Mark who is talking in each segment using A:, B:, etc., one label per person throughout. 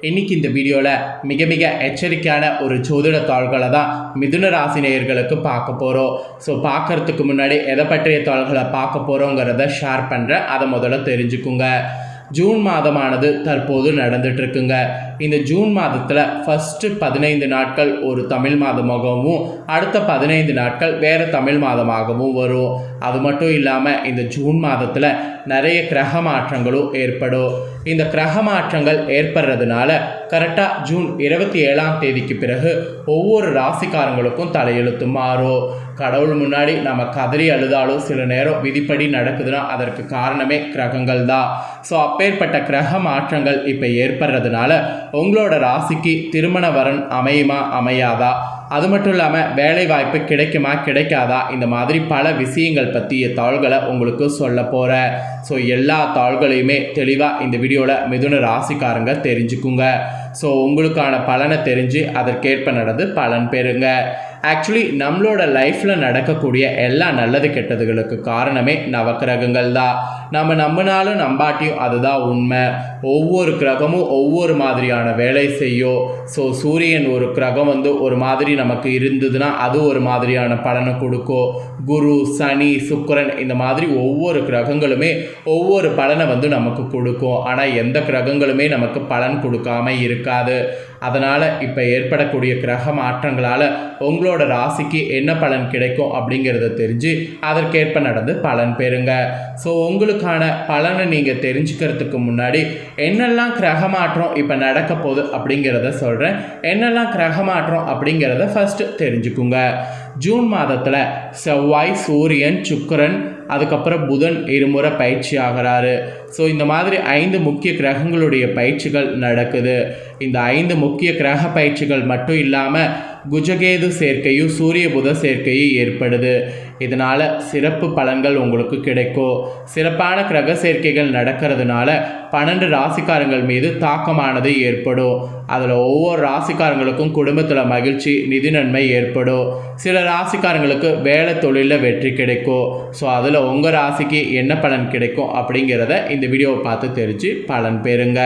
A: இன்னைக்கு இந்த வீடியோவில் மிக மிக எச்சரிக்கையான ஒரு ஜோதிட தாள்களை தான் மிதுன ராசி நேயர்களுக்கு பார்க்க போகிறோம். ஸோ பார்க்கறதுக்கு முன்னாடி எதை பற்றிய தாள்களை பார்க்க போகிறோங்கிறத ஷேர் பண்ணுறேன். அதை முதல்ல தெரிஞ்சுக்குங்க. ஜூன் மாதமானது தற்போது நடந்துட்டு இருக்குங்க. இந்த ஜூன் மாதத்தில் ஃபஸ்ட்டு 15 நாட்கள் ஒரு தமிழ் மாதமாகவும் அடுத்த 15 நாட்கள் வேறு தமிழ் மாதமாகவும் வரும். அது மட்டும் இல்லாமல் இந்த ஜூன் மாதத்தில் நிறைய கிரக மாற்றங்களும் ஏற்படும். இந்த கிரக மாற்றங்கள் ஏற்படுறதுனால கரெக்டாக ஜூன் 27ஆம் தேதிக்கு பிறகு ஒவ்வொரு ராசிக்காரங்களுக்கும் தலையெழுத்து மாறும். கடவுள் முன்னாடி நம்ம கதறி அழுதாலும் சில நேரம் விதிப்படி நடக்குதுன்னா அதற்கு காரணமே கிரகங்கள் தான். ஸோ அப்பேற்பட்ட கிரக மாற்றங்கள் இப்போ ஏற்படுறதுனால உங்களோட ராசிக்கு திருமண வரன் அமையுமா அமையாதா, அது மட்டும் இல்லாமல் வேலை வாய்ப்பு கிடைக்குமா கிடைக்காதா, இந்த மாதிரி பல விஷயங்கள் பற்றிய தாள்களை உங்களுக்கு சொல்ல போகிறேன். ஸோ எல்லா தாள்களையுமே தெளிவாக இந்த வீடியோவில் மிதுன ராசிக்காரங்க தெரிஞ்சுக்குங்க. ஸோ உங்களுக்கான பலனை தெரிஞ்சு அதற்கேற்ப நடந்து பலன் பெறுங்க. ஆக்சுவலி நம்மளோட லைஃப்பில் நடக்கக்கூடிய எல்லா நல்லது கெட்டதுகளுக்கு காரணமே நவக்கிரகங்கள் தான். நம்ம நம்பினாலும் நம்பாட்டியும் அதுதான் உண்மை. ஒவ்வொரு கிரகமும் ஒவ்வொரு மாதிரியான வேலை செய்யும். ஸோ சூரியன் ஒரு கிரகம் ஒரு மாதிரி நமக்கு இருந்ததுன்னா அது ஒரு மாதிரியான பலனை கொடுக்கும். குரு, சனி, சுக்கிரன் இந்த மாதிரி ஒவ்வொரு கிரகங்களுமே ஒவ்வொரு பலனை நமக்கு கொடுக்கும். ஆனால் எந்த கிரகங்களுமே நமக்கு பலன் கொடுக்காம இருக்காது. அதனால் இப்போ ஏற்படக்கூடிய கிரக மாற்றங்களால் உங்களோட ராசிக்கு என்ன பலன் கிடைக்கும் அப்படிங்கிறத தெரிஞ்சு அதற்கேற்ப நடந்து பலன் பெறுங்க. ஸோ உங்களுக்கான பலனை நீங்கள் தெரிஞ்சுக்கிறதுக்கு முன்னாடி என்னெல்லாம் கிரக மாற்றம் இப்போ நடக்க போகுது அப்படிங்கிறத சொல்கிறேன். என்னெல்லாம் கிரக மாற்றம் அப்படிங்கிறத ஃபஸ்ட்டு தெரிஞ்சுக்குங்க. ஜூன் மாதத்தில் செவ்வாய், சூரியன், சுக்கிரன், அதுக்கப்புறம் புதன் இருமுறை பயிற்சி ஆகிறாரு. ஸோ இந்த மாதிரி 5 முக்கிய கிரகங்களுடைய பயிற்சிகள் நடக்குது. இந்த 5 முக்கிய கிரக பயிற்சிகள் மட்டும் இல்லாமல் குஜகேது சேர்க்கையும் சூரிய புத சேர்க்கையும் ஏற்படுது. இதனால் சிறப்பு பலன்கள் உங்களுக்கு கிடைக்கும். சிறப்பான கிரக சேர்க்கைகள் நடக்கிறதுனால 12 ராசிக்காரங்கள் மீது தாக்கமானது ஏற்படும். அதில் ஒவ்வொரு ராசிக்காரங்களுக்கும் குடும்பத்தில் மகிழ்ச்சி, நிதி நன்மை ஏற்படும். சில ராசிக்காரங்களுக்கு வேலை தொழிலில் வெற்றி கிடைக்கும். ஸோ அதில் உங்கள் ராசிக்கு என்ன பலன் கிடைக்கும் அப்படிங்கிறத இந்த வீடியோவை பார்த்து தெரிஞ்சு பலன் பெறுங்க.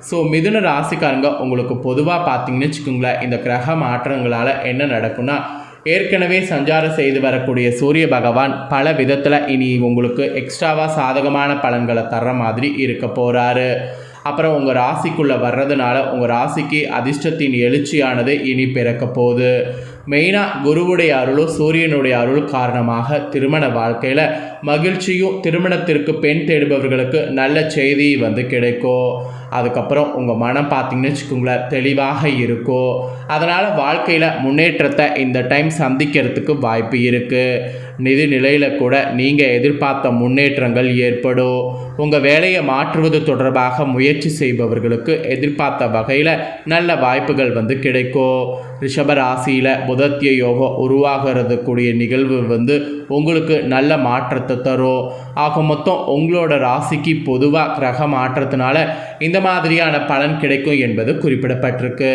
A: ஸோ மிதுன ராசிக்காரங்க உங்களுக்கு பொதுவாக பார்த்தீங்கன்னு வச்சுக்கோங்களேன், இந்த கிரக மாற்றங்களால் என்ன நடக்கும்னா, ஏற்கனவே சஞ்சாரம் செய்து வரக்கூடிய சூரிய பகவான் பல விதத்தில் இனி உங்களுக்கு எக்ஸ்ட்ராவாக சாதகமான பலன்களை தர்ற மாதிரி இருக்க போகிறாரு. அப்புறம் உங்கள் ராசிக்குள்ளே வர்றதுனால உங்கள் ராசிக்கு அதிர்ஷ்டத்தின் எழுச்சியானது இனி பிறக்க போகுது. மெயினாக குருவுடைய அருளும் சூரியனுடைய அருள் காரணமாக திருமண வாழ்க்கையில் மகிழ்ச்சியும், திருமணத்திற்கு பெண் தேடுபவர்களுக்கு நல்ல செய்தி கிடைக்கும். அதுக்கப்புறம் உங்கள் மனம் பார்த்தீங்கன்னு வச்சுக்கோங்களேன் தெளிவாக இருக்கும். அதனால் வாழ்க்கையில் முன்னேற்றத்தை இந்த டைம் சந்திக்கிறதுக்கு வாய்ப்பு இருக்குது. நிதி நிலையில் கூட நீங்கள் எதிர்பார்த்த முன்னேற்றங்கள் ஏற்படும். உங்கள் வேலையை மாற்றுவது தொடர்பாக முயற்சி செய்பவர்களுக்கு எதிர்பார்த்த வகையில் நல்ல வாய்ப்புகள் கிடைக்கும். ரிஷப ராசியில் புதத்திய யோகம் உருவாகிறது கூடிய நிகழ்வு உங்களுக்கு நல்ல மாற்றத்தை தரும். ஆக மொத்தம் உங்களோட ராசிக்கு பொதுவாக கிரக மாற்றத்தினால இந்த மாதிரியான பலன் கிடைக்கும் என்பது குறிப்பிடப்பட்டிருக்கு.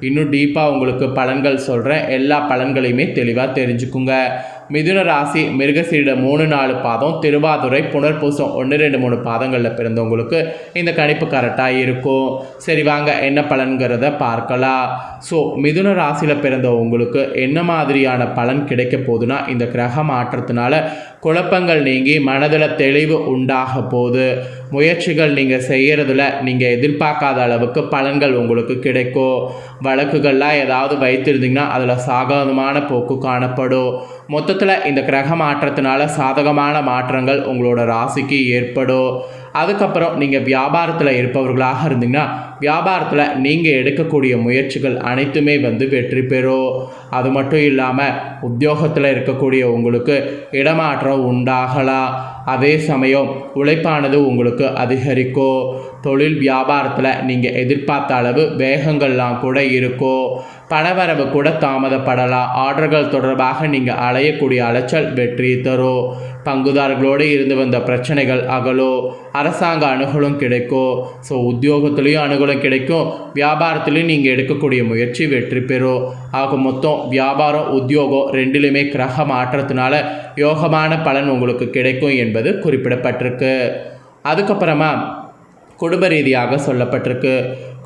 A: இன்னும் டீப்பாக உங்களுக்கு பலன்கள் சொல்கிறேன். எல்லா பலன்களையுமே தெளிவாக தெரிஞ்சுக்குங்க. மிதுன ராசி மிருகசீரிட 3-4 பாதம், திருவாதுரை, புனர்பூசம் 1-2-3 பாதங்களில் பிறந்தவங்களுக்கு இந்த கணிப்பு கரெக்டாக இருக்கும். சரி வாங்க என்ன பலன்கிறத பார்க்கலாம். ஸோ மிதுன ராசியில் பிறந்தவங்களுக்கு என்ன மாதிரியான பலன் கிடைக்க போகுதுன்னா, இந்த கிரக மாற்றத்தினால குழப்பங்கள் நீங்கி மனதில் தெளிவு உண்டாக போகுது. முயற்சிகள் நீங்கள் செய்கிறதுல நீங்கள் எதிர்பார்க்காத அளவுக்கு பலன்கள் உங்களுக்கு கிடைக்கும். வழக்குகள்லாம் ஏதாவது வைத்திருந்தீங்கன்னா அதில் சாதகமான போக்கு காணப்படும். மொத்தத்தில் இந்த கிரக மாற்றத்தினால சாதகமான மாற்றங்கள் உங்களோட ராசிக்கு ஏற்படும். அதுக்கப்புறம் நீங்கள் வியாபாரத்தில் இருப்பவர்களாக இருந்தீங்கன்னா வியாபாரத்தில் நீங்கள் எடுக்கக்கூடிய முயற்சிகள் அனைத்துமே வெற்றி பெறும். அது மட்டும் இல்லாமல் உத்தியோகத்தில் இருக்கக்கூடிய உங்களுக்கு இடமாற்றம் உண்டாகலாம். அதே சமயம் உழைப்பானது உங்களுக்கு அதிகரிக்கும். தொழில் வியாபாரத்தில் நீங்கள் எதிர்பார்த்த அளவு வேகங்கள்லாம் கூட இருக்கும். பணவரவு கூட தாமதப்படலாம். ஆர்டர்கள் தொடர்பாக நீங்கள் அலையக்கூடிய அலைச்சல் வெற்றி தரும். பங்குதாரர்களோடு இருந்து வந்த பிரச்சனைகள் அகலும். அரசாங்க அனுகூலம் கிடைக்கும். ஸோ உத்தியோகத்துலேயும் அனுகூலம் கிடைக்கும். வியாபாரத்துலேயும் நீங்கள் எடுக்கக்கூடிய முயற்சி வெற்றி பெறும். ஆக மொத்தம் வியாபாரம், உத்தியோகம் ரெண்டிலுமே கிரக மாற்றத்தினால யோகமான பலன் உங்களுக்கு கிடைக்கும் என்பது குறிப்பிடப்பட்டிருக்கு. அதுக்கப்புறமா குடும்ப ரீதியாக சொல்லப்பட்டிருக்கு.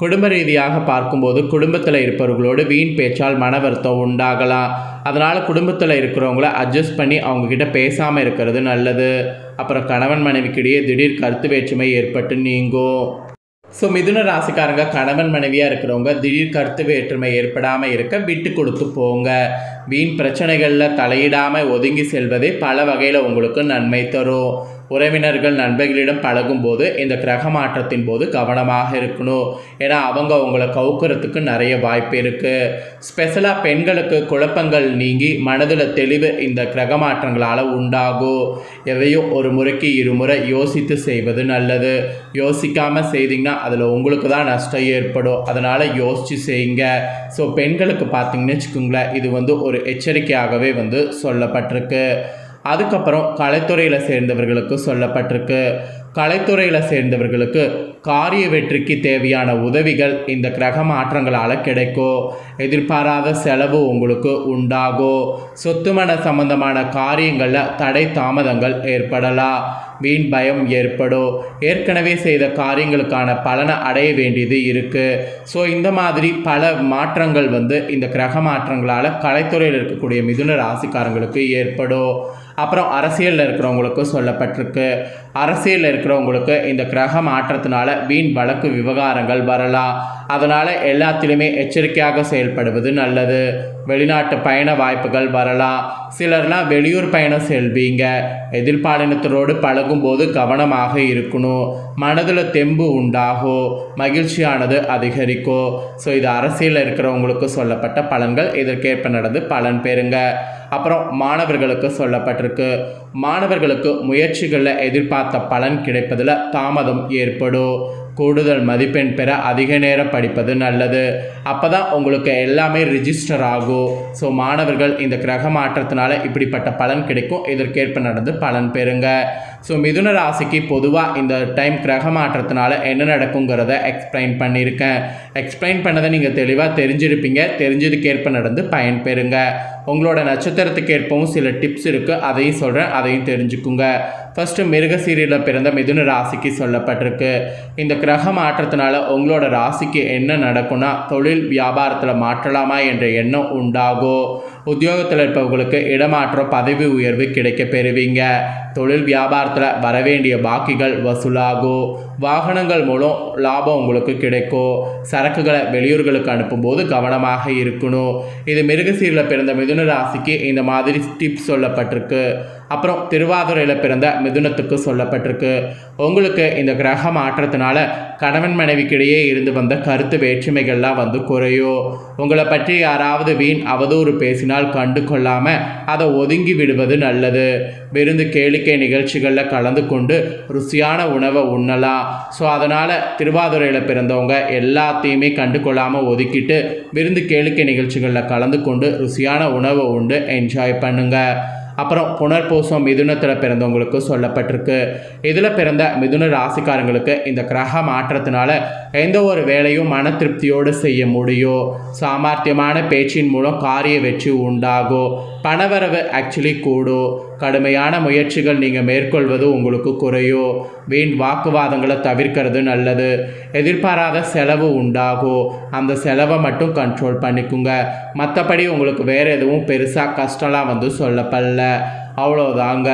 A: குடும்ப ரீதியாக பார்க்கும்போது குடும்பத்தில் இருப்பவர்களோடு வீண் பேச்சால் மன வருத்தம் உண்டாகலாம். அதனால் குடும்பத்தில் இருக்கிறவங்கள அட்ஜஸ்ட் பண்ணி அவங்கக்கிட்ட பேசாமல் இருக்கிறது நல்லது. அப்புறம் கணவன் மனைவிக்கிடையே திடீர் கருத்து வேற்றுமை ஏற்பட்டு நீங்கும். ஸோ மிதுன ராசிக்காரங்க கணவன் மனைவியாக இருக்கிறவங்க திடீர் கருத்து வேற்றுமை ஏற்படாமல் இருக்க விட்டு கொடுத்து போங்க. வீண் பிரச்சனைகளில் தலையிடாமல் ஒதுங்கி செல்வதே பல வகையில் உங்களுக்கு நன்மை தரும். உறவினர்கள் நண்பர்களிடம் பழகும்போது இந்த கிரக மாற்றத்தின் போது கவனமாக இருக்கணும். ஏன்னா அவங்க உங்களை கவுக்கிறதுக்கு நிறைய வாய்ப்பு இருக்குது. ஸ்பெஷலாக பெண்களுக்கு குழப்பங்கள் நீங்கி மனதில் தெளிவு இந்த கிரக மாற்றங்களால் உண்டாகும். எதையும் ஒரு முறைக்கு இருமுறை யோசித்து செய்வது நல்லது. யோசிக்காமல் செய்திங்கன்னா அதில் உங்களுக்கு தான் நஷ்டம் ஏற்படும். அதனால் யோசித்து செய்யுங்க. ஸோ பெண்களுக்கு பார்த்தீங்கன்னு வச்சுக்கோங்களேன், இது ஒரு எச்சரிக்கையாகவே சொல்லப்பட்டிருக்கு. அதுக்கப்புறம் கலைத்துறையில் சேர்ந்தவர்களுக்கு சொல்லப்பட்டிருக்கு. கலைத்துறையில் சேர்ந்தவர்களுக்கு காரிய வெற்றிக்கு தேவையான உதவிகள் இந்த கிரக மாற்றங்களால் கிடைக்கும். எதிர்பாராத செலவு உங்களுக்கு உண்டாகும். சொத்துமன சம்பந்தமான காரியங்களில் தடை தாமதங்கள் ஏற்படலாம். வீண் பயம் ஏற்படும். ஏற்கனவே செய்த காரியங்களுக்கான பலனை அடைய வேண்டியது இருக்குது. ஸோ இந்த மாதிரி பல மாற்றங்கள் இந்த கிரக மாற்றங்களால் கலைத்துறையில் இருக்கக்கூடிய மிதுன ராசிக்காரங்களுக்கு ஏற்படும். அப்புறம் அரசியலில் இருக்கிறவங்களுக்கு சொல்லப்பட்டிருக்கு. அரசியலில் இருக்கிறவங்களுக்கு இந்த கிரக மாற்றத்தினால வீண் வழக்கு விவகாரங்கள் வரலாம். அதனால் எல்லாத்திலுமே எச்சரிக்கையாக செயல்படுவது நல்லது. வெளிநாட்டு பயண வாய்ப்புகள் வரலாம். சிலர்லாம் வெளியூர் பயணம் செல்வீங்க. எதிர்பாலினத்தரோடு பழகும்போது கவனமாக இருக்கணும். மனதில் தெம்பு உண்டாகும். மகிழ்ச்சியானது அதிகரிக்கும். ஸோ இது அரசியலில் இருக்கிறவங்களுக்கு சொல்லப்பட்ட பலன்கள். இதற்கேற்ப நடந்து பலன் பெறுங்க. அப்புறம் மாணவர்களுக்கு சொல்லப்பட்டிருக்கு. மாணவர்களுக்கு முயற்சிகளில் எதிர்பார்த்த பலன் கிடைப்பதில் தாமதம் ஏற்படும். கூடுதல் மதிப்பெண் பெற அதிக நேரம் படிப்பது நல்லது. அப்போ தான் உங்களுக்கு எல்லாமே ரிஜிஸ்டர் ஆகும். ஸோ மாணவர்கள் இந்த கிரக மாற்றத்தினால இப்படிப்பட்ட பலன் கிடைக்கும். இதற்கேற்ப நடந்து பலன் பெறுங்க. ஸோ மிதுன ராசிக்கு பொதுவாக இந்த டைம் கிரக மாற்றத்தினால என்ன நடக்குங்கிறத எக்ஸ்பிளைன் பண்ணியிருக்கேன். எக்ஸ்பிளைன் பண்ணதை நீங்கள் தெளிவாக தெரிஞ்சிருப்பீங்க. தெரிஞ்சதுக்கேற்ப நடந்து பயன் பெறுங்க. உங்களோட நட்சத்திரத்துக்கு ஏற்பவும் சில டிப்ஸ் இருக்குது. அதையும் சொல்கிறேன், அதையும் தெரிஞ்சுக்குங்க. ஃபஸ்ட்டு மிருகசீரியில் பிறந்த மிதுன ராசிக்கு சொல்லப்பட்டிருக்கு. இந்த கிரக மாற்றத்தினால உங்களோட ராசிக்கு என்ன நடக்கும்னா, தொழில் வியாபாரத்தில் மாற்றலாமா என்ற எண்ணம் உண்டாகும். உத்தியோகத்தில் இருப்பவர்களுக்கு இடமாற்றம் பதவி உயர்வு கிடைக்க பெறுவீங்க. தொழில் வியாபாரத்தில் வரவேண்டிய பாக்கிகள் வசூலாகும். வாகனங்கள் மூலம் லாபம் உங்களுக்கு கிடைக்கும். சரக்குகளை வெளியூர்களுக்கு அனுப்பும்போது கவனமாக இருக்கணும். இது மிருகசீரியில் பிறந்த மிதுன ராசிக்கு இந்த மாதிரி டிப்ஸ் சொல்லப்பட்டிருக்கு. அப்புறம் திருவாதிரையில் பிறந்த மிதுனத்துக்கு சொல்லப்பட்டிருக்கு. உங்களுக்கு இந்த கிரக மாற்றத்தினால கணவன் மனைவிக்கிடையே இருந்து வந்த கருத்து வேற்றுமைகள்லாம் குறையும். உங்களை பற்றி யாராவது வீண் அவதூறு பேசினால் கண்டு கொள்ளாமல் அதை ஒதுங்கி விடுவது நல்லது. விருந்து கேளிக்கை நிகழ்ச்சிகளில் கலந்து கொண்டு ருசியான உணவை உண்ணலாம். ஸோ அதனால் திருவாதிரையில் பிறந்தவங்க எல்லாத்தையுமே கண்டு கொள்ளாமல் ஒதுக்கிட்டு விருந்து கேளிக்கை நிகழ்ச்சிகளில் கலந்து கொண்டு ருசியான உணவை உண்டு என்ஜாய் பண்ணுங்கள். அப்புறம் புனர்பூசம் மிதுனத்தில் பிறந்தவங்களுக்கு சொல்லப்பட்டிருக்கு. இதில் பிறந்த மிதுன ராசிக்காரங்களுக்கு இந்த கிரக மாற்றத்தினால எந்த ஒரு வேலையும் மன திருப்தியோடு செய்ய முடியும். சாமர்த்தியமான பேச்சின் மூலம் காரிய வெற்றி உண்டாகும். பணவரவு ஆக்சுவலி கூடும். கடுமையான முயற்சிகள் நீங்கள் மேற்கொள்வது உங்களுக்கு குறையும். வீண் வாக்குவாதங்களை தவிர்க்கிறது நல்லது. எதிர்பாராத செலவு உண்டாகும். அந்த செலவை மட்டும் கண்ட்ரோல் பண்ணிக்குங்க. மற்றபடி உங்களுக்கு வேறு எதுவும் பெருசாக கஷ்டம்லாம் சொல்லப்படல. அவ்வளோதாங்க.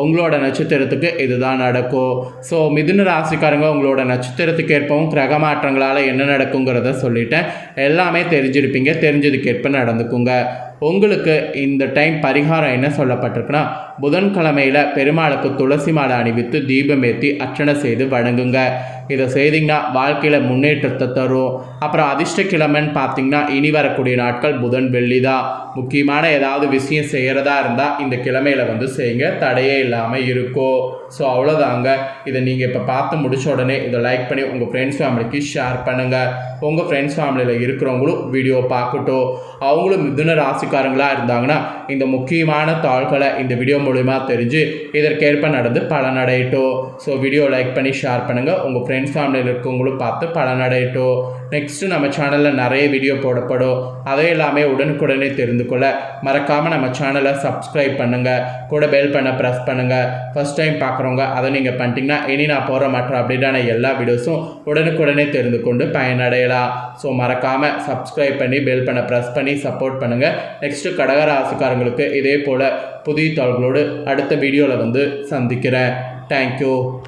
A: உங்களோட நட்சத்திரத்துக்கு இதுதான் நடக்கும். ஸோ மிதுன ராசிக்காரங்க உங்களோட நட்சத்திரத்துக்கு ஏற்பவும் கிரக மாற்றங்களால் என்ன நடக்குங்கிறத சொல்லிட்டேன். எல்லாமே தெரிஞ்சிருப்பீங்க. தெரிஞ்சதுக்கேற்ப நடந்துக்குங்க. உங்களுக்கு இந்த டைம் பரிகாரம் என்ன சொல்லப்பட்டிருக்குன்னா, புதன்கிழமையில் பெருமாளுக்கு துளசி மாலை அணிவித்து தீபம் ஏற்றி அர்ச்சனை செய்து வணங்குங்க. இதை செய்திங்கன்னா வாழ்க்கையில் முன்னேற்றத்தை தரும். அப்புறம் அதிர்ஷ்ட கிழமைன்னு பார்த்தீங்கன்னா இனி வரக்கூடிய நாட்கள் புதன் வெள்ளி தான். முக்கியமான ஏதாவது விஷயம் செய்கிறதா இருந்தால் இந்த கிழமையில் செய்யுங்க. தடையே இல்லாமல் இருக்கும். ஸோ அவ்வளோதாங்க. இதை நீங்கள் இப்போ பார்த்து முடிச்ச உடனே இதை லைக் பண்ணி உங்கள் ஃப்ரெண்ட்ஸ் ஃபேமிலிக்கு ஷேர் பண்ணுங்கள். உங்கள் ஃப்ரெண்ட்ஸ் ஃபேமிலியில் இருக்கிறவங்களும் வீடியோ பார்க்கட்டும். அவங்களும் மிதுன ராசிக்காரங்களாக இருந்தாங்கன்னா இந்த முக்கியமான தாள்களை இந்த வீடியோ மூலிமா தெரிஞ்சு இதற்கேற்ப நடந்து பலனடையட்டும். ஸோ வீடியோ லைக் பண்ணி ஷேர் பண்ணுங்கள். உங்கள் ஃப்ரெண்ட்ஸ் ஃபேமிலியில் இருக்கவங்களும் பார்த்து பலனடையட்டும். நெக்ஸ்ட்டு நம்ம சேனலில் நிறைய வீடியோ போடப்படும். அதை எல்லாமே உடனுக்குடனே தெரிந்து கொள்ள மறக்காமல் நம்ம சேனலை சப்ஸ்கிரைப் பண்ணுங்கள். கூட பெல் பண்ண ப்ரெஸ் பண்ணுங்கள். ஃபஸ்ட் டைம் பார்க்குறவங்க அதை நீங்கள் பண்ணிட்டீங்கன்னா இனி நான் போகிற மற்ற அப்டேட்டான எல்லா வீடியோஸும் உடனுக்குடனே தெரிந்து கொண்டு பயனடையலாம். ஸோ மறக்காமல் சப்ஸ்கிரைப் பண்ணி பெல் பண்ண ப்ரெஸ் பண்ணி சப்போர்ட் பண்ணுங்கள். நெக்ஸ்ட்டு கடகராசிக்காரங்களுக்கு இதே போல் புதிய தாள்களோடு அடுத்த வீடியோவில் வந்து சந்திக்கிறேன். தேங்க்யூ.